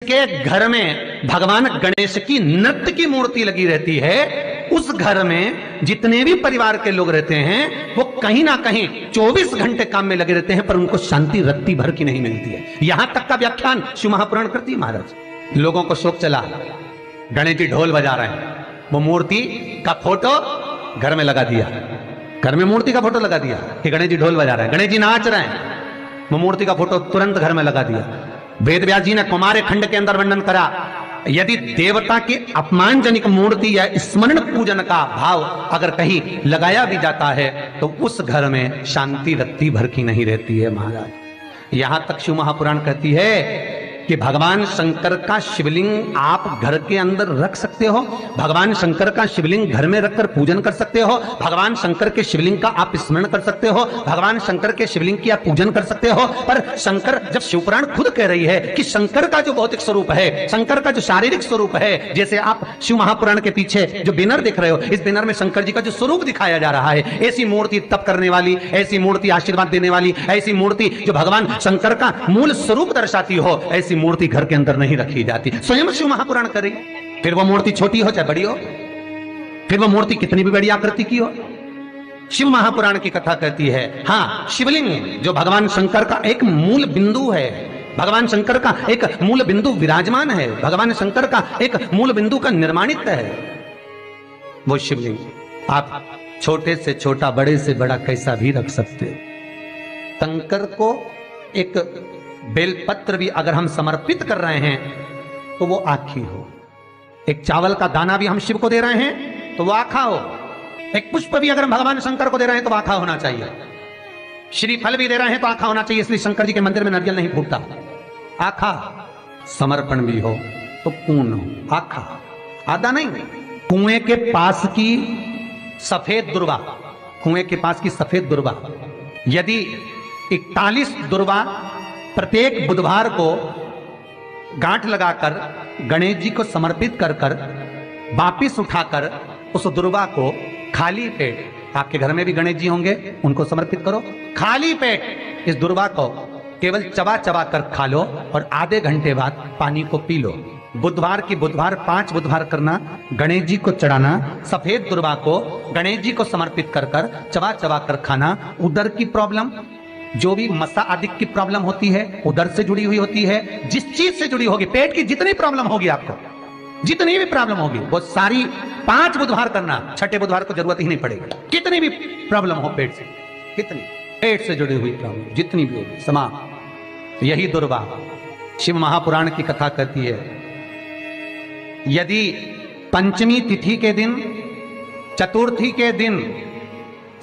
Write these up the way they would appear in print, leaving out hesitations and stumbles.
जिसके घर में भगवान गणेश की नृत्य की मूर्ति लगी रहती है, उस घर में जितने भी परिवार के लोग रहते हैं वो कहीं ना कहीं 24 घंटे काम में लगे रहते हैं, पर उनको शांति रत्ती भर की नहीं मिलती है। यहां तक का व्याख्यान शिव महापुराण करती है महाराज। लोगों को शोक चला, गणेश जी ढोल बजा रहे हैं, वो मूर्ति का फोटो घर में लगा दिया, घर में मूर्ति का फोटो लगा दिया कि गणेश जी ढोल बजा रहे हैं, गणेश जी नाच रहे हैं, वो मूर्ति का फोटो तुरंत घर में लगा दिया। वेद व्यास जी ने कुमार खंड के अंदर वर्णन करा, यदि देवता की अपमानजनक मूर्ति या स्मरण पूजन का भाव अगर कहीं लगाया भी जाता है तो उस घर में शांति रत्ती भर की नहीं रहती है महाराज। यहां तक शिव महापुराण कहती है कि भगवान शंकर का शिवलिंग आप घर के अंदर रख सकते हो, भगवान शंकर का शिवलिंग घर में रखकर पूजन कर सकते हो, भगवान शंकर के शिवलिंग का आप स्मरण कर सकते हो, भगवान शंकर के शिवलिंग की आप पूजन कर सकते हो। पर शंकर, जब शिवपुराण खुद कह रही है कि शंकर का जो भौतिक स्वरूप है, शंकर का जो शारीरिक स्वरूप है, जैसे आप शिव महापुराण के पीछे जो बैनर देख रहे हो, इस बैनर में शंकर जी का जो स्वरूप दिखाया जा रहा है, ऐसी मूर्ति तप करने वाली, ऐसी मूर्ति आशीर्वाद देने वाली, ऐसी मूर्ति जो भगवान शंकर का मूल स्वरूप दर्शाती हो, ऐसी मूर्ति घर के अंदर नहीं रखी जाती। स्वयं शिव महापुराण करे, फिर वो मूर्ति छोटी हो चाहे बड़ी हो, फिर वो मूर्ति कितनी भी बड़ी आकृति की हो, शिव महापुराण की कथा कहती है हाँ, शिवलिंग जो भगवान शंकर का एक मूल बिंदु है, भगवान शंकर का एक मूल बिंदु विराजमान है, भगवान शंकर का एक मूल बिंदु का निर्माणित है, वो शिवलिंग आप छोटे से छोटा, बड़े से बड़ा कैसा भी रख सकते हो। शंकर को एक बेलपत्र भी अगर हम समर्पित कर रहे हैं तो वो आखी हो, एक चावल का दाना भी हम शिव को दे रहे हैं तो वो आखा हो, एक पुष्प भी अगर हम भगवान शंकर को दे रहे हैं तो आखा होना चाहिए, श्रीफल भी दे रहे हैं तो आखा होना चाहिए। इसलिए शंकर जी के मंदिर में नारियल नहीं फूटता, आखा। समर्पण भी हो तो पूर्ण हो, आखा, आधा नहीं। कुएं के पास की सफेद दुर्वा, कुएं के पास की सफेद दुर्वा यदि 41 दुर्वा प्रत्येक बुधवार को गांठ लगाकर गणेश जी को समर्पित कर कर वापिस उठाकर उस दुर्वा को खाली पेट, आपके घर में भी गणेश जी होंगे, उनको समर्पित करो, खाली पेट इस दुर्वा को केवल चबा चबा कर खा लो और आधे घंटे बाद पानी को पी लो। बुधवार की बुधवार 5 बुधवार करना, गणेश जी को चढ़ाना, सफेद दुर्वा को गणेश जी को समर्पित कर कर चबा चबा कर खाना। उदर की प्रॉब्लम, जो भी मसा आदि की प्रॉब्लम होती है उदर से जुड़ी हुई होती है, जिस चीज से जुड़ी होगी, पेट की जितनी प्रॉब्लम होगी, आपको जितनी भी प्रॉब्लम होगी वो सारी 5 बुधवार करना, 6ठे बुधवार को जरूरत ही नहीं पड़ेगी। कितनी भी प्रॉब्लम हो पेट से, कितनी पेट से जुड़ी हुई प्रॉब्लम जितनी भी होगी समाप्त। यही दुर्वा शिव महापुराण की कथा कहती है, यदि पंचमी तिथि के दिन, चतुर्थी के दिन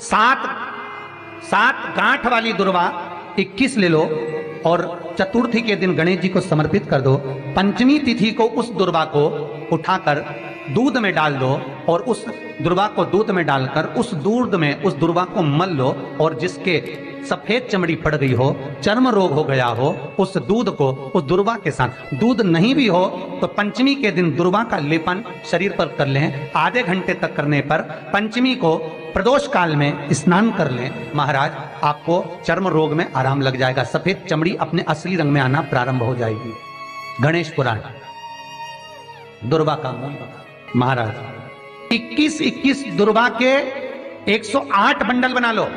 7 गांठ वाली दुर्वा 21 ले लो और चतुर्थी के दिन गणेश जी को समर्पित कर दो। पंचमी तिथि को उस दुर्वा को उठाकर दूध में डाल दो और उस दुर्वा को दूध में डालकर उस दूध में उस दुर्वा को मल लो, और जिसके सफेद चमड़ी पड़ गई हो, चर्म रोग हो गया हो, उस दूध को उस दुर्वा के साथ, दूध नहीं भी हो तो पंचमी के दिन दुर्वा का लेपन शरीर पर कर लें। आधे घंटे तक करने पर पंचमी को प्रदोष काल में स्नान कर लें, महाराज आपको चर्म रोग में आराम लग जाएगा, सफेद चमड़ी अपने असली रंग में आना प्रारंभ हो जाएगी। गणेश पुराण दुर्वा का मूल महाराज 21 दुर्वा के 108 बंडल बना लो।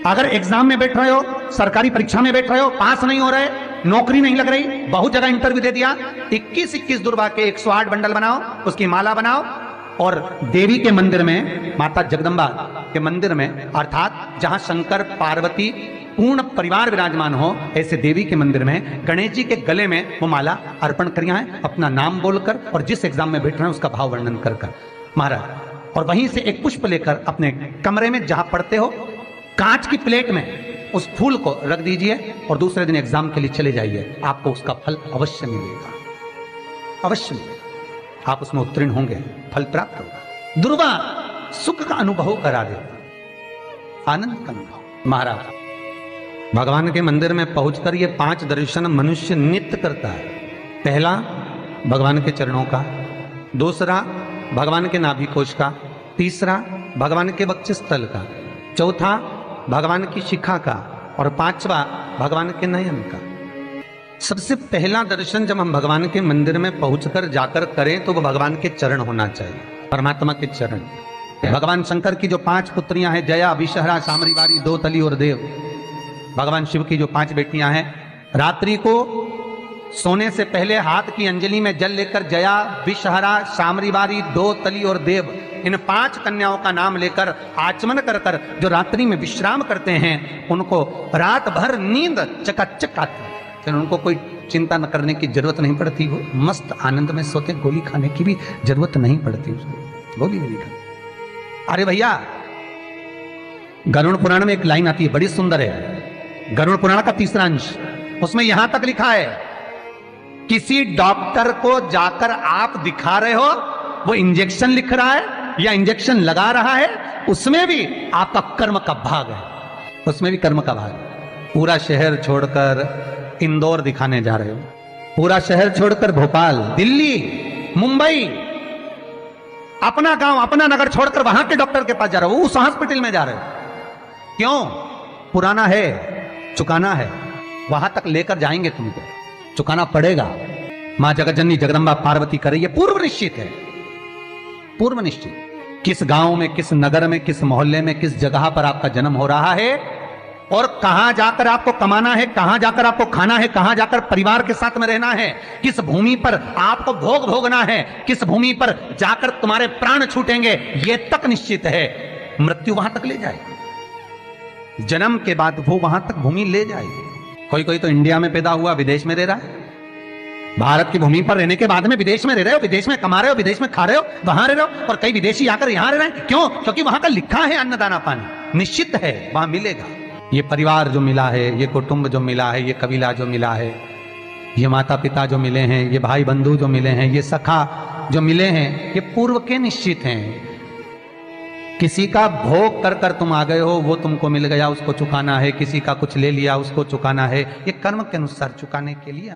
अगर एग्जाम में बैठ रहे हो, सरकारी परीक्षा में बैठ रहे हो, पास नहीं हो रहे, नौकरी नहीं लग रही, बहुत जगह इंटरव्यू दे दिया, 21 दुर्वा के 108 बंडल बनाओ, उसकी माला बनाओ और देवी के मंदिर में, माता जगदम्बा के मंदिर में, अर्थात जहां शंकर पार्वती पूर्ण परिवार विराजमान हो, ऐसे देवी के मंदिर में गणेश जी के गले में वो माला अर्पण करिए है, अपना नाम बोलकर और जिस एग्जाम में बैठ रहे हैं उसका भाव वर्णन कर कर महाराज। और वहीं से एक पुष्प लेकर अपने कमरे में जहां पढ़ते हो, कांच की प्लेट में उस फूल को रख दीजिए और दूसरे दिन एग्जाम के लिए चले जाइए, आपको उसका फल अवश्य मिलेगा, अवश्य मिलेगा, आप उसमें उत्तीर्ण होंगे, फल प्राप्त होगा। दुर्वा सुख का अनुभव करा देती, आनंद का अनुभव। महाराज भगवान के मंदिर में पहुंचकर ये 5 दर्शन मनुष्य नित्य करता है। पहला भगवान के चरणों का, दूसरा भगवान के नाभि कोश का, तीसरा भगवान के वक्षस्थल का, चौथा भगवान की शिखा का और 5वां भगवान के नयन का। सबसे पहला दर्शन जब हम भगवान के मंदिर में पहुंचकर जाकर करें तो वो भगवान के चरण होना चाहिए, परमात्मा के चरण। भगवान शंकर की जो 5 पुत्रियां हैं, जया, विषहरा, सामरीवारी, दोतली और देव, भगवान शिव की जो 5 बेटियां हैं, रात्रि को सोने से पहले हाथ की अंजलि में जल लेकर जया, विषहरा, सामरीवारी, दोतली और देव, इन 5 कन्याओं का नाम लेकर आचमन कर कर जो रात्रि में विश्राम करते हैं, उनको रात भर नींद चकाचक आती है। फिर उनको कोई चिंता न करने की जरूरत नहीं पड़ती, वो मस्त आनंद में सोते, गोली खाने की भी जरूरत नहीं पड़ती उसको, गोली भी नहीं खाती। अरे भैया, गरुड़ पुराण में एक लाइन आती है, बड़ी सुंदर है, गरुड़ पुराण का 3रा अंश, उसमें यहां तक लिखा है, किसी डॉक्टर को जाकर आप दिखा रहे हो, वो इंजेक्शन लिख रहा है या इंजेक्शन लगा रहा है, उसमें भी आपका कर्म का भाग है, उसमें भी कर्म का भाग है। पूरा शहर छोड़कर इंदौर दिखाने जा रहे हो, पूरा शहर छोड़कर भोपाल, दिल्ली, मुंबई, अपना गांव, अपना नगर छोड़कर वहां के डॉक्टर के पास जा रहे हो, उस हॉस्पिटल में जा रहे हो। क्यों? पुराना है, चुकाना है, वहां तक लेकर जाएंगे, तुमको चुकाना पड़ेगा। मां जगतजननी जगदंबा पार्वती करे, ये पूर्व निश्चित है, पूर्व निश्चित। किस गांव में, किस नगर में, किस मोहल्ले में, किस जगह पर आपका जन्म हो रहा है और कहां जाकर आपको कमाना है, कहां जाकर आपको खाना है, कहां जाकर परिवार के साथ में रहना है, किस भूमि पर आपको भोग भोगना है, किस भूमि पर जाकर तुम्हारे प्राण छूटेंगे, यह तक निश्चित है। मृत्यु वहां तक ले जाएगी, जन्म के बाद वो वहां तक भूमि ले जाएगी। कोई तो इंडिया में पैदा हुआ, विदेश में रह रहा है, भारत की भूमि पर रहने के बाद में विदेश में रह रहे हो, विदेश में कमा रहे हो, विदेश में खा रहे हो, वहां रह रहे हो, और कई विदेशी आकर यहां रह रहे हैं। क्यों? क्योंकि वहां का लिखा है अन्नदाना पानी, निश्चित है वहां मिलेगा। ये परिवार जो मिला है, ये कुटुंब जो मिला है, ये कबीला जो मिला है, ये माता पिता जो मिले हैं, ये भाई बंधु जो मिले हैं, ये सखा जो मिले हैं, ये पूर्व के निश्चित हैं। किसी का भोग कर कर तुम आ गए हो, वो तुमको मिल गया, उसको चुकाना है, किसी का कुछ ले लिया, उसको चुकाना है, ये कर्म के अनुसार चुकाने के लिए